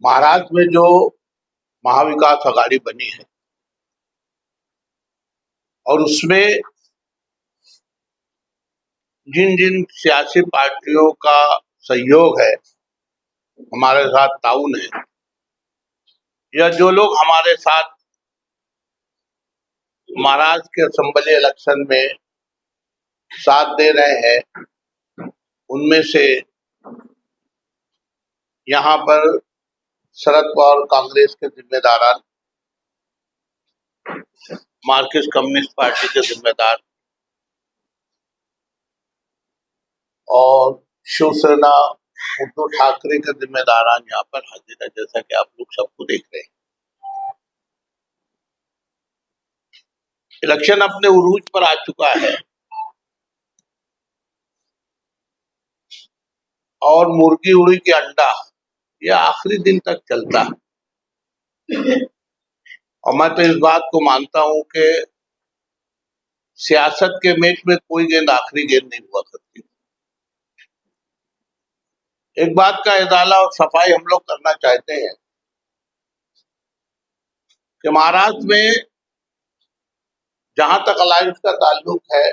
महाराष्ट्र में जो महाविकास आघाड़ी बनी है और उसमें जिन जिन सियासी पार्टियों का सहयोग है, हमारे साथ ताउन है, या जो लोग हमारे साथ महाराष्ट्र के असेंबली इलेक्शन में साथ दे रहे हैं, उनमें से यहाँ पर शरद पवार कांग्रेस के जिम्मेदार, मार्क्सिस्ट कम्युनिस्ट पार्टी के जिम्मेदार और शिवसेना उद्धव ठाकरे के जिम्मेदार यहाँ पर हाजिर है, जैसा कि आप लोग सबको देख रहे हैं। इलेक्शन अपने उरूज पर आ चुका है और मुर्गी उड़ी के अंडा ये आखिरी दिन तक चलता है। और मैं तो इस बात को मानता हूं कि सियासत के मैच में कोई गेंद आखिरी गेंद नहीं हुआ करती। एक बात का इजाला और सफाई हम लोग करना चाहते हैं कि महाराष्ट्र में जहां तक अलायंस का ताल्लुक है,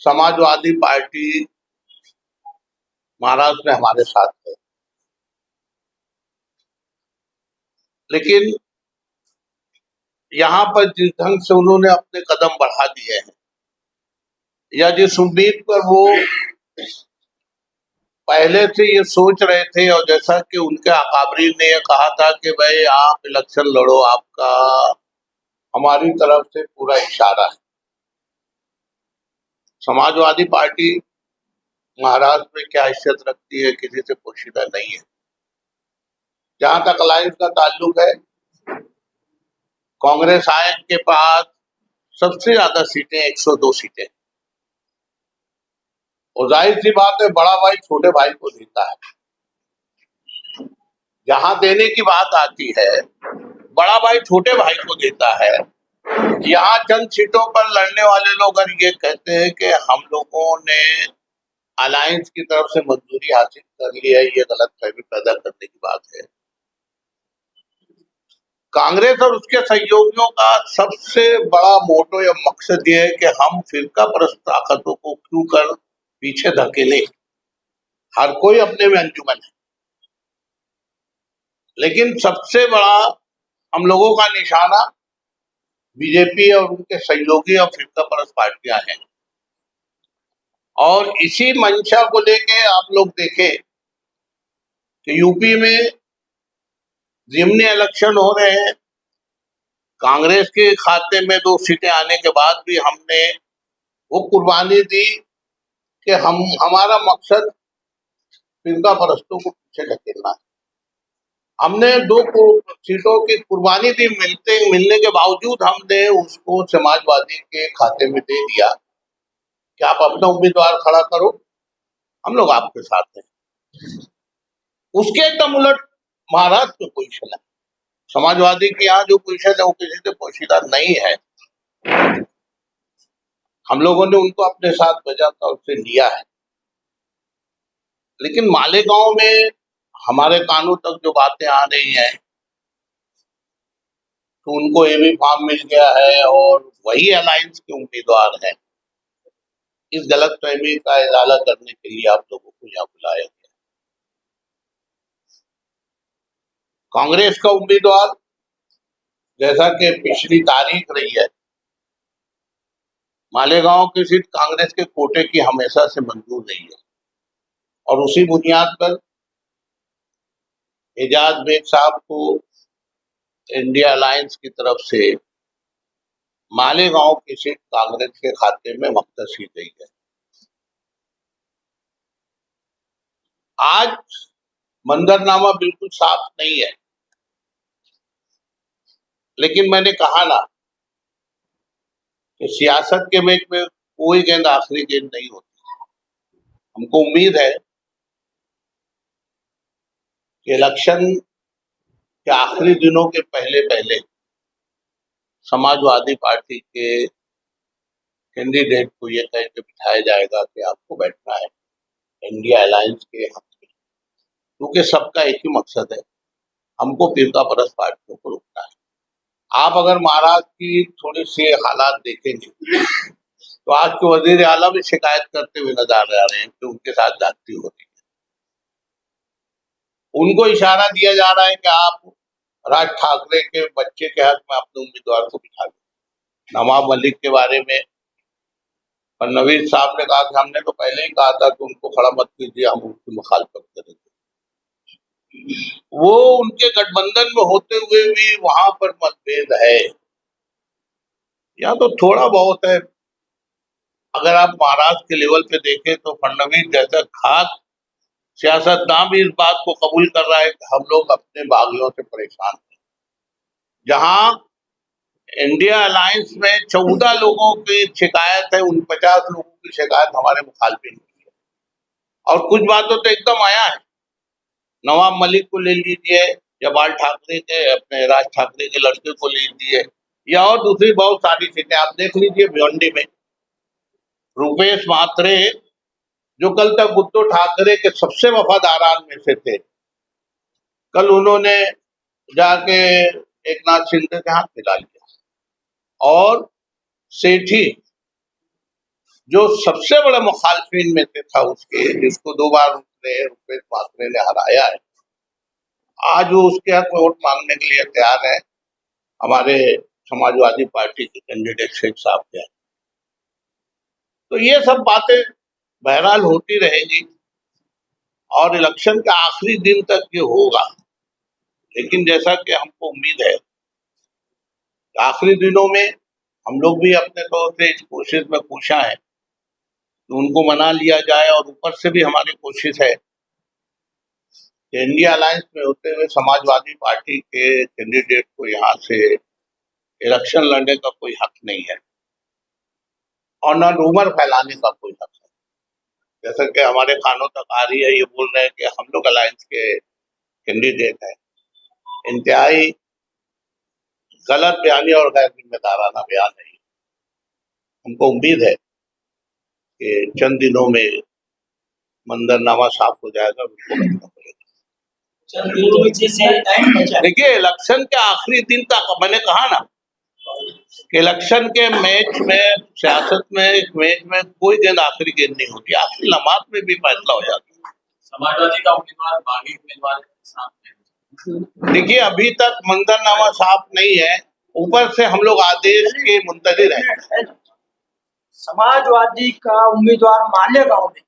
समाजवादी पार्टी महाराष्ट्र में हमारे साथ है, लेकिन यहाँ पर जिस ढंग से उन्होंने अपने कदम बढ़ा दिए हैं या जिस उम्मीद पर वो पहले से ये सोच रहे थे, और जैसा कि उनके अकाबरीन ने ये कहा था कि भाई आप इलेक्शन लड़ो, आपका हमारी तरफ से पूरा इशारा है। समाजवादी पार्टी महाराष्ट्र में क्या हैसियत रखती है किसी से पोशीदा नहीं है। जहां तक अलायंस का ताल्लुक है, कांग्रेस आय के पास सबसे ज्यादा सीटें 102 सीटें, और जाहिर सी बात है बड़ा भाई छोटे भाई को देता है। जहां देने की बात आती है, बड़ा भाई छोटे भाई को देता है। यहाँ चंद सीटों पर लड़ने वाले लोग अगर ये कहते हैं कि हम लोगों ने अलायंस की तरफ से मंजूरी हासिल कर ली है, ये गलत फहमी पैदा करने की बात है। कांग्रेस और उसके सहयोगियों का सबसे बड़ा मोटो या मकसद ये है कि हम फिरका परस्त ताकतों को क्यों कर पीछे धकेले। हर कोई अपने में अंजुमन है, लेकिन सबसे बड़ा हम लोगों का निशाना बीजेपी और उनके सहयोगी और फिरका परस्त पार्टियां हैं। और इसी मंशा को लेके आप लोग देखें कि यूपी में जिमनी इलेक्शन हो रहे हैं, कांग्रेस के खाते में 2 सीटें आने के बाद भी हमने वो कुर्बानी दी कि हमारा मकसद फिरका परस्तों को पीछे धकेलना है। हमने 2 सीटों की कुर्बानी दी, मिलने के बावजूद हमने उसको समाजवादी के खाते में दे दिया कि आप अपना उम्मीदवार खड़ा करो, हम लोग आपके साथ हैं। उसके एकदम उलट महाराष्ट्र की पोजीशन है। समाजवादी की यहाँ जो पोजीशन है वो किसी से पोशीदा नहीं है। हम लोगों ने उनको अपने साथ बजाता उससे लिया है, लेकिन मालेगांव में हमारे कानों तक जो बातें आ रही हैं तो उनको एबी फॉर्म मिल गया है और वही अलायंस के उम्मीदवार हैं। इस गलतफहमी का इजाला करने के लिए आप लोगों को यहाँ बुलाया गया। कांग्रेस का उम्मीदवार, जैसा कि पिछली तारीख रही है, मालेगांव की सीट कांग्रेस के कोटे की हमेशा से मंजूर रही है, और उसी बुनियाद पर एजाज बेग साहब को इंडिया अलायंस की तरफ से मालेगांव की सीट कांग्रेस के खाते में मख्तस की गई है। आज मंजरनामा बिल्कुल साफ नहीं है, लेकिन मैंने कहा ना कि सियासत के मैच में कोई गेंद आखिरी गेंद नहीं होती। हमको उम्मीद है कि इलेक्शन के आखिरी दिनों के पहले पहले समाजवादी पार्टी के कैंडिडेट को यह कह के बिठाया जाएगा कि आपको बैठना है इंडिया अलायंस के हक में, क्योंकि सबका एक ही मकसद है हमको फिरका परस पार्टियों को रोकना है। आप अगर महाराष्ट्र की थोड़ी सी हालात देखेंगे तो आज के वजीर आला भी शिकायत करते हुए नजर आ रहे हैं कि उनके साथ जाती हो रही है। उनको इशारा दिया जा रहा है कि आप राज ठाकरे के बच्चे के हक में अपने उम्मीदवार को बिठा दें। नवाब मलिक के बारे में फडणवीस साहब ने कहा कि हमने तो पहले ही कहा था कि उनको खड़ा मत कीजिए, हम उनकी मुखालफत करेंगे। वो उनके गठबंधन में होते हुए भी वहां पर मतभेद है या तो थोड़ा बहुत है। अगर आप महाराष्ट्र के लेवल पे देखें तो फडणवीस जैसा खास सियासतदान भी इस बात को कबूल कर रहा है कि हम लोग अपने बागियों से परेशान हैं। जहां इंडिया अलायंस में 14 लोगों की शिकायत है, उन 50 लोगों की शिकायत हमारे मुखालफिन की है। और कुछ बातों तो एकदम आया है। नवाब मलिक को ले लीजिए या बाल ठाकरे के अपने राज ठाकरे के लड़के को ले लीजिए या और दूसरी बहुत सारी सीटें आप देख लीजिए। भिवंडी में रुपेश म्हात्रे जो कल तक उद्धव ठाकरे के सबसे वफादारान में से थे, कल उन्होंने जाके एक नाथ शिंदे के हाथ मिला लिया। और सेठी जो सबसे बड़े मुखालफिन में से था उसके, जिसको 2 बार उसने रुपेश म्हात्रे ने हराया है, आज वो उसके हक में वोट मांगने के लिए तैयार है हमारे समाजवादी पार्टी के कैंडिडेट शेख साहब के। तो ये सब बातें बहरहाल होती रहेगी और इलेक्शन के आखिरी दिन तक ये होगा। लेकिन जैसा कि हमको उम्मीद है आखिरी दिनों में हम लोग भी अपने तौर से इस कोशिश में कोशा है कि उनको मना लिया जाए। और ऊपर से भी हमारी कोशिश है कि इंडिया अलायंस में होते हुए समाजवादी पार्टी के कैंडिडेट को यहाँ से इलेक्शन लड़ने का कोई हक नहीं है और न रूमर फैलाने का कोई हक है। जैसा कि हमारे कानों तक आ रही है, ये बोल रहे हैं कि हम लोग अलायंस के कैंडिडेट हैं। इंतहाई गलत बयानी और गैर जिम्मेदाराना बयान है। हमको उम्मीद है कि चंद दिनों में मंजरनामा साफ हो जाएगा, उसको करना पड़ेगा। देखिए इलेक्शन के आखिरी दिन तक मैंने कहा ना कि इलेक्शन के मैच में, सियासत में, इस मैच में कोई गेंद आखिरी गेंद नहीं होती, आखिरी लम्हात में भी फैसला हो जाता है। समाजवादी का उम्मीदवार बागी उम्मीदवार देखिए अभी तक मंजरनामा साफ नहीं है, ऊपर से हम लोग आदेश के मुंतजिर हैं। समाजवादी का उम्मीदवार मालेगांव में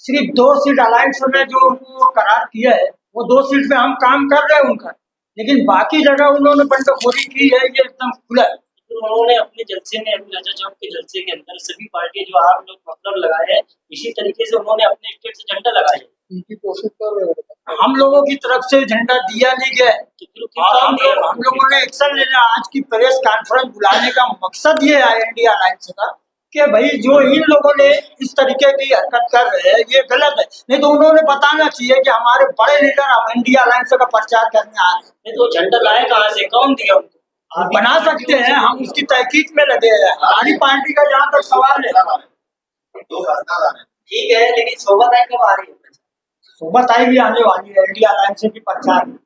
सिर्फ 2 सीट अलायंस में जो उनको करार किया है, वो 2 सीट पे हम काम कर रहे हैं उनका, लेकिन बाकी जगह उन्होंने बंटखोरी की है, ये एकदम खुला है। तो उन्होंने अपने जलसे में, अभी राजा चौक के जलसे के अंदर सभी पार्टी जो आप लोग मतलब लगाए हैं, इसी तरीके से उन्होंने अपने स्टेट से झंडा लगाया है। उनकी कोशिश कर रहे हैं। हम लोगों की तरफ से झंडा दिया नहीं गया और हम लोगों ने एक्शन लेना। आज की प्रेस कॉन्फ्रेंस बुलाने का मकसद ये है इंडिया अलायंस का कि भाई जो इन लोगों ने इस तरीके की हरकत कर रहे हैं ये गलत है। नहीं तो उन्होंने बताना चाहिए कि हमारे बड़े लीडर अब इंडिया अलायंस का प्रचार करने आ रहे हैं। नहीं तो झंडा लाए कहाँ से, कौन दिया उनको? आप बना सकते हैं, हम उसकी तहकीक में लगे हैं। हमारी पार्टी का जहाँ तक सवाल है, ठीक है, लेकिन शोभा ताई कब आ रही है? शोभा ताई भी आने वाली है इंडिया अलायंस के प्रचार में।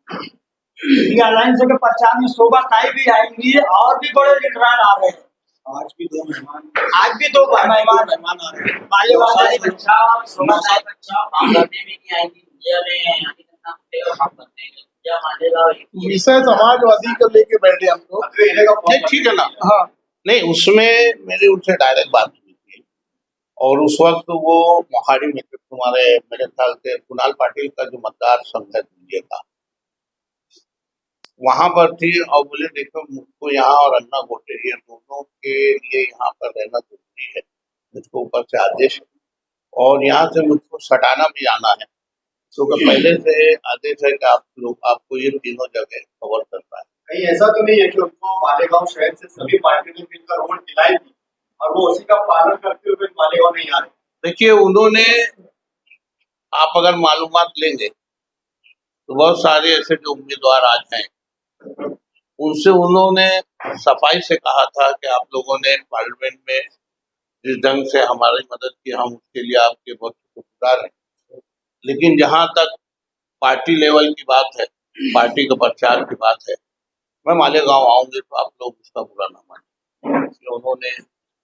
इंडिया अलायंस के प्रचार में शोभा ताई भी आएंगी और भी बड़े लीडरान आ रहे हैं। आज भी 2 मेहमान आ रहे हैं। मालेगांव बच्चा, शोभा ताई बच्चा, हम करने भी नहीं आएंगी इंडिया में, हम बनते हैं या मालेगांव विषय समाजवादी को लेके बैठे हम लोग। ठीक है ना? हाँ नहीं, उसमें मेरी उनसे डायरेक्ट बात हुई थी और उस वक्त वो मोहाली में तुम्हारे मेरे ख्याल से कुणाल पाटिल का जो मतदार संघ है दिल्ली का, वहां पर थी और बोले देखो मुझको यहाँ और अन्ना गोटेरिया दोनों के लिए यहाँ पर रहना जरूरी है, मुझको ऊपर से आदेश और यहाँ से मुझको सटाना भी आना है, क्योंकि पहले से आदेश है कि आप लोग आपको ये तीनों जगह कवर करना है। कहीं ऐसा तो नहीं है कि उनको मालेगांव शहर से सभी पार्टियों ने मिलकर वोट दिलाई थी और वो उसी का पालन करते हुए मालेगांव नहीं आ रहे? देखिए उन्होंने, आप अगर मालूमात लेंगे तो बहुत सारे ऐसे जो उम्मीदवार आज हैं उनसे उन्होंने सफाई से कहा था कि आप लोगों ने पार्लियामेंट में जिस ढंग से हमारी मदद की हम उसके लिए आपके बहुत शुक्रगुजार हैं, लेकिन जहां तक पार्टी लेवल की बात है पार्टी का प्रचार की बात है। मैं मालेगांव आऊंगी तो आप लोग उसका बुरा ना माने, इसलिए उन्होंने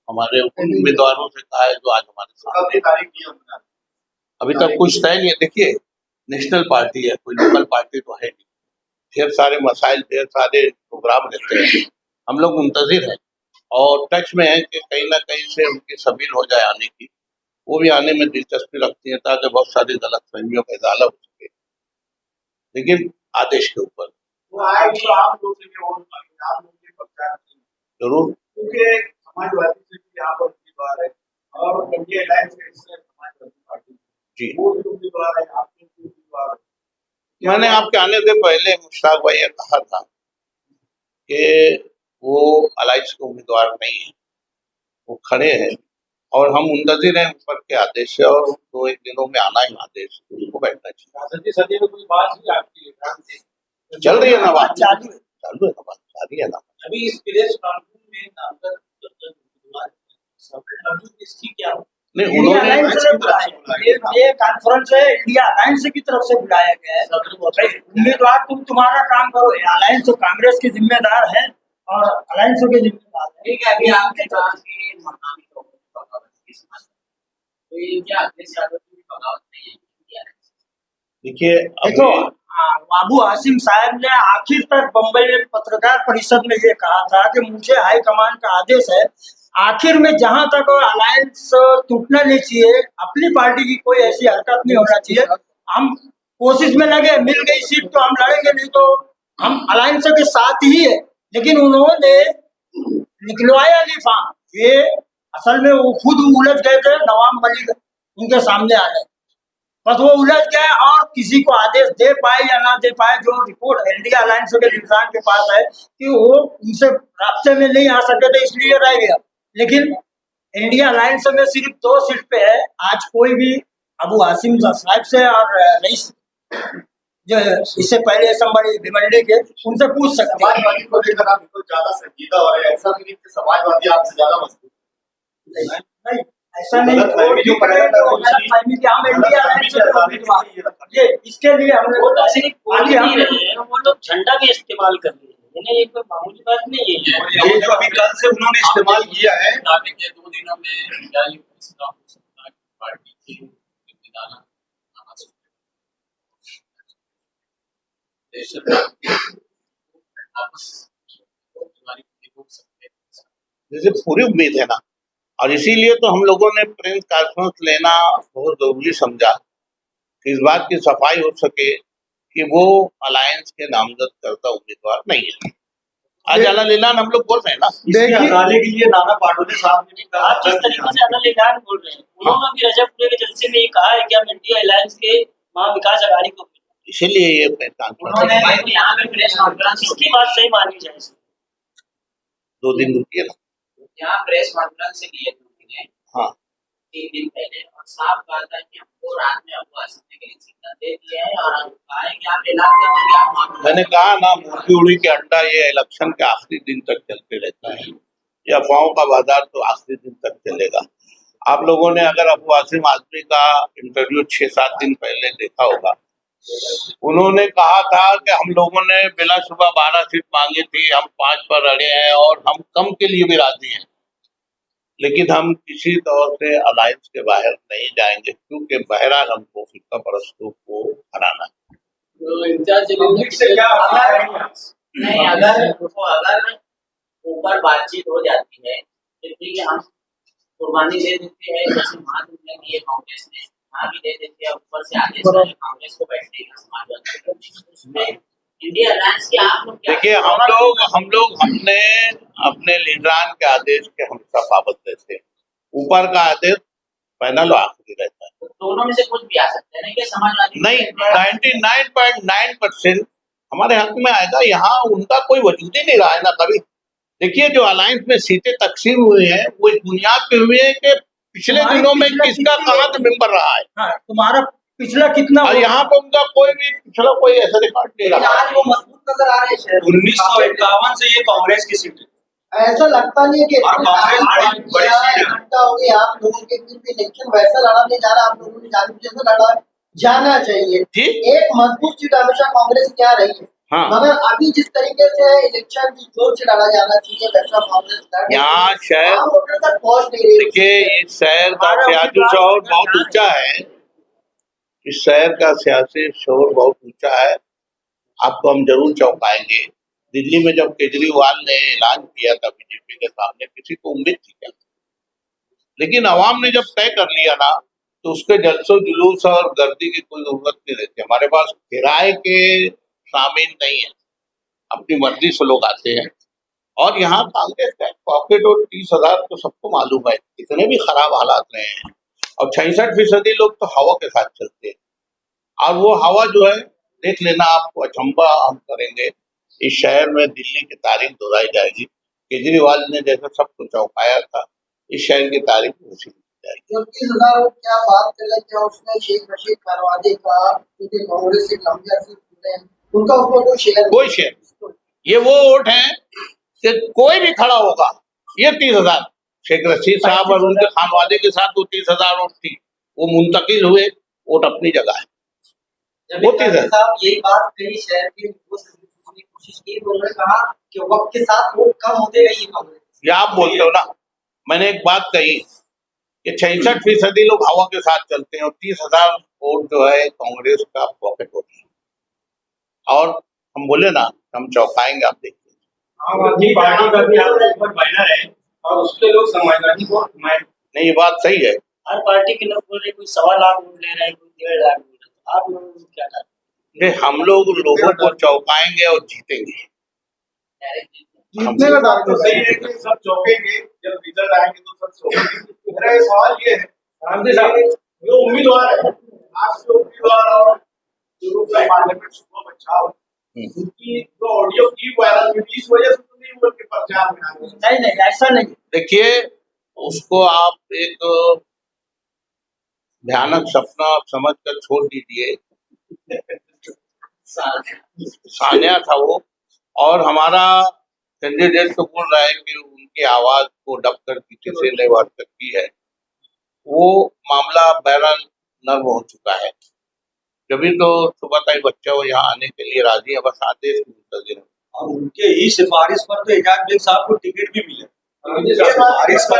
हमारे उन उम्मीदवारों से कहा है जो आज हमारे सामने। कब तारीख की है उन्होंने? अभी तक कुछ तय नहीं है। देखिए, नेशनल पार्टी है, कोई लोकल पार्टी तो है नहीं। ढेर सारे मसाइल, ढेर सारे प्रोग्राम रहते हैं। हम लोग मुंतजिर हैं और टच में है कि कहीं ना कहीं से उनकी सबील हो जाए आने की। वो भी आने में दिलचस्पी रखती है ताकि बहुत सारी गलत फहमियों का इजाला हो सके, लेकिन आदेश के ऊपर। वो आए तो आप लोग से भी और आप लोग के प्रचार जरूर। क्योंकि समाजवादी से भी यहाँ पर उम्मीदवार है और इंडिया अलायंस के हिस्से समाजवादी पार्टी जी, वो भी उम्मीदवार है, आपके भी उम्मीदवार है। मैंने आपके आने से पहले मुश्ताक भाई ने कहा था कि वो अलायंस के उम्मीदवार नहीं है, वो खड़े हैं और हम मुंतजिर हैं ऊपर के आदेश से, और 2-1 दिनों में आना ही आदेश, उनको बैठना चाहिए। सदी में कोई बात ही आपकी चल रही है ना बात, चालू है। चालू है ना बात, जारी है ना। अभी इस प्रेस कॉन्फ्रेंस में नामजद इसकी क्या नहीं, इंडिया उन्होंने अलायंस से बुलाया, ये कॉन्फ्रेंस है इंडिया अलायंस की तरफ से बुलाया गया है। भाई उम्मीदवार तुम तुम्हारा काम करो, अलायंस तो कांग्रेस के जिम्मेदार है और अलायंस के जिम्मेदार है। ठीक है, अभी आपने कहा कि मकामी लोगों की बगावत की समझ, तो ये क्या अखिलेश यादव की भी बगावत नहीं है इंडिया में? देखिए, देखो, अभी बाबू हाशिम साहब ने आखिर तक बम्बई में पत्रकार परिषद में ये कहा था कि मुझे हाईकमान का आदेश है। आखिर में जहां तक अलायंस टूटना नहीं चाहिए, अपनी पार्टी की कोई ऐसी हरकत नहीं होना चाहिए। हम कोशिश में लगे, मिल गई सीट तो हम लड़ेंगे, नहीं तो हम अलायंस के साथ ही है। लेकिन उन्होंने निकलवाया नहीं फॉर्म। ये असल में वो खुद उलझ गए थे, नवाब मलिक उनके सामने आने, बस वो उलझ गए और किसी को आदेश दे पाए या ना दे पाए। जो रिपोर्ट इंडिया अलायंस के लीडरान के पास है कि वो उनसे रास्ते में नहीं आ सके थे, इसलिए रह गया। लेकिन इंडिया अलायंस में सिर्फ 2 सीट पे है। आज कोई भी अबू हाशिम साहब से और रईस जो इससे पहले असम्बली भिमंडी के, उनसे पूछ सकते हैं। समाजवादी को लेकर आप बहुत ज्यादा संजीदा हो रहे हैं, ऐसा नहीं कि समाजवादी आपसे ज्यादा मजबूत नहीं, ऐसा नहीं। गलतफहमी जो पड़ेगा तो गलतफहमी कि हम इंडिया अलायंस से उम्मीदवार, ये इसके लिए हमने वो तो सिर्फ बोल आगे नहीं हम रहे हैं, वो लोग झंडा भी इस्तेमाल कर रहे हैं। यानी ये कोई मामूली बात नहीं है। ये जो अभी कल से उन्होंने इस्तेमाल किया है, आगे के 2 दिनों में क्या ये फैसला हो सकता है कि पार्टी की जिम्मेदारी आना चाहिए? देश वापस बीमारी को रोक सकते हैं। जैसे पूरी उम्मीद है ना, और इसीलिए तो हम लोगों ने प्रेस कॉन्फ्रेंस लेना बहुत जरूरी समझा कि इस बात की सफाई हो सके कि वो अलायंस के नामजद करता उम्मीदवार नहीं है। आज अला लीलान हम लोग बोल रहे हैं ना, इसके हटाने के लिए नाना पाटोले साहब ने भी कहा आप जिस तरीके से अदल इलान बोल रहे हैं, उन्होंने भी रजबपुरे के जलसे में ये कहा है कि हम इंडिया अलायंस के महाविकास अघाड़ी को, इसीलिए ये प्रेस कॉन्फ्रेंस उन्होंने यहाँ पे प्रेस कॉन्फ्रेंस इसकी बात सही मानी जाए। 2 दिन रुकिए ना। यहाँ प्रेस कॉन्फ्रेंस से लिए थे हाँ, 3 दिन पहले, और साफ कहा था कि हमको रात में अबू हाशिम के लिए सिग्नल दे दिया है और कहा है कि आप ऐलान कर देंगे, आप मामला। मैंने कहा ना, मुर्गी उड़ी के अंडा ये इलेक्शन के आखिरी दिन तक चलते रहता है। ये अफवाहों का बाजार तो आखिरी दिन तक चलेगा। आप लोगों ने अगर अबू हाशिम आजमी का इंटरव्यू 6-7 दिन पहले देखा होगा, उन्होंने कहा था कि हम लोगों ने बिलाशुबा 12 सीट मांगी थी, हम 5 पर अड़े हैं और हम कम के लिए भी राजी हैं, लेकिन हम किसी तौर से अलायंस के बाहर नहीं जाएंगे क्योंकि बहरहाल हमको फिक्का परस्तों को हराना है। तो इम्तियाज जलील से क्या नहीं, अगर ऊपर बातचीत हो जाती है तो ठीक है, हम कुर्बानी दे देते हैं, जैसे महागठबंधन की कांग्रेस ने वहाँ भी दे देते हैं, ऊपर से आगे से कांग्रेस को बैठने का समाजवादी इंडिया अलायंस के आप लोग क्या? देखिए, हम लोग हमने अपने लीडरान के आदेश के हमेशा पाबंद रहते हैं। ऊपर का आदेश फाइनल आखिरी रहता है। तो दोनों में से कुछ भी आ सकते हैं ना, कि समाजवादी नहीं, 99.9% हमारे हक में आएगा। यहाँ उनका कोई वजूद ही नहीं रहा है ना कभी। देखिए, जो अलायंस में सीटें तकसीम हुई हैं वो इस बुनियाद पे हुई है कि पिछले दिनों में किसका कहाँ से मेंबर रहा है। हाँ, तुम्हारा पिछला कितना और यहाँ पे उनका कोई भी पिछला कोई ऐसा रिकॉर्ड नहीं रहा। आज वो मजबूत नजर आ रहे हैं। 1951 से ये कांग्रेस की सीट है। ऐसा लगता नहीं है कि और कांग्रेस बड़ी सीट है। इकट्ठा हो गई आप लोगों के फिर भी इलेक्शन वैसा लड़ा नहीं जा रहा। आप लोगों ने जानबूझ के लड़ा है। जाना चाहिए। जी एक मजबूत सीट हमेशा कांग्रेस की यहाँ रही है, हाँ। मगर अभी जिस तरीके से इलेक्शन जिस जोर से लड़ा जाना चाहिए वैसा कांग्रेस लड़ रही है। यहाँ शहर आम वोटर तक पहुंच नहीं रही। देखिए, इस शहर का सियासी शोर बहुत ऊंचा है। इस शहर का सियासी शोर बहुत ऊंचा है। आपको हम जरूर चौंकाएंगे। दिल्ली में जब केजरीवाल ने ऐलान किया था बीजेपी के सामने, किसी को उम्मीद थी क्या? लेकिन अवाम ने जब तय कर लिया ना, तो उसके जलसों जुलूस और गर्दी की कोई जरूरत नहीं रहती। हमारे पास किराए के सामीन नहीं है, अपनी मर्जी से लोग आते हैं। और यहाँ कांग्रेस का पॉकेट और 30,000 तो सबको मालूम है, इतने भी खराब हालात रहे हैं। और 66% लोग तो हवा के साथ चलते हैं। और वो हवा जो है, देख लेना, आपको अचंबा हम करेंगे। इस शहर में दिल्ली की तारीख दोहराई जाएगी। केजरीवाल ने जैसा सबको चौंकाया था, इस शहर की तारीख उसी की जाएगी। जो 30,000 क्या बात कर रहे हैं, क्या उसमें शेख रशीद खानवादी का क्योंकि कांग्रेस से लंबे अरसे से जुड़े हैं, उनका उसमें कोई शेयर कोई शेयर, ये वो वोट है कि कोई भी खड़ा होगा, ये 30,000 शेख रशीद साहब और उनके खानवादे के साथ वो 30,000 वोट थी, वो मुंतकिल हुए, वोट अपनी जगह है। वो 30,000 साहब यही बात कई शहर के लोगों से पूछने की कोशिश की तो उन्होंने कहा कि वक्त के साथ वोट कम होते गई है कांग्रेस। ये आप बोलते हो ना, मैंने एक बात कही कि 66% लोग हवा के साथ चलते हैं और 30,000 वोट जो है कांग्रेस का पॉकेट वोट है। और हम बोले ना, हम चौंकाएंगे, आप देखिए। आम आदमी पार्टी का भी आपके ऊपर बैनर है और उसके लोग समाजवादी को नहीं, ये बात सही है। हर पार्टी के लोग बोल रहे, कोई 1.25 लाख वोट ले रहे हैं, कोई 1.5 लाख वोट। आप लोगों को क्या करना? हम लोग लोगों को चौंकाएंगे और जीतेंगे। जीतने का दावा तो सही है कि सब चौंकेंगे, जब रिजल्ट आएंगे तो सब चौंकेंगे। मेरा ये सवाल ये है, रामदेव साहब, जो उम्मीदवार है, आज के उम्मीदवार और जो पार्लियामेंट चुनाव बचाव, उनकी जो ऑडियो क्लिप वायरल हुई, इस वजह से तो नहीं हुआ कि प्रचार में नहीं नहीं ऐसा नहीं। देखिए, उसको आप एक भयानक सपना समझ कर छोड़ दीजिए। सान्या था वो, और हमारा कैंडिडेट तो बोल रहा है कि उनकी आवाज को दब कर किसी से नहीं बात सकती है। वो मामला बहरहाल नर्म हो चुका है। जब तो सुबह ताई बच्चा वो यहाँ आने के लिए राजी है, बस आदेश की मुंतजिर है। और उनके ही सिफारिश पर तो एजाज बेग साहब को टिकट भी मिले। सिफारिश पर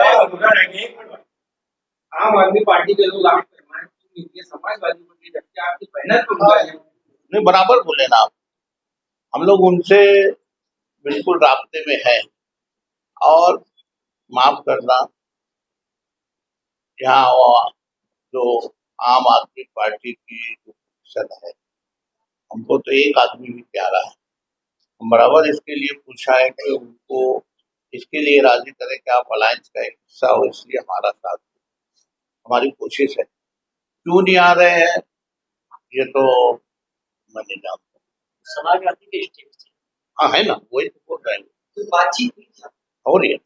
आम आदमी पार्टी के लोग आप समाजवादी को जबकि आपकी मेहनत तो नहीं, बराबर बोले ना आप। हम लोग उनसे बिल्कुल राब्ते में हैं। और माफ करना, यहाँ जो आम आदमी पार्टी की जो परिषद है, हमको तो एक आदमी भी प्यारा है। हम बराबर इसके लिए पूछा है कि उनको इसके लिए राजी करें कि आप अलायंस का एक हिस्सा हो, इसलिए हमारा साथ दो। हमारी कोशिश है। क्यों नहीं आ रहे हैं ये तो मैं नहीं जानता। समाजवादी के स्टेट से हाँ, है ना, वही तो बोल रहे हैं। बातचीत हो रही है।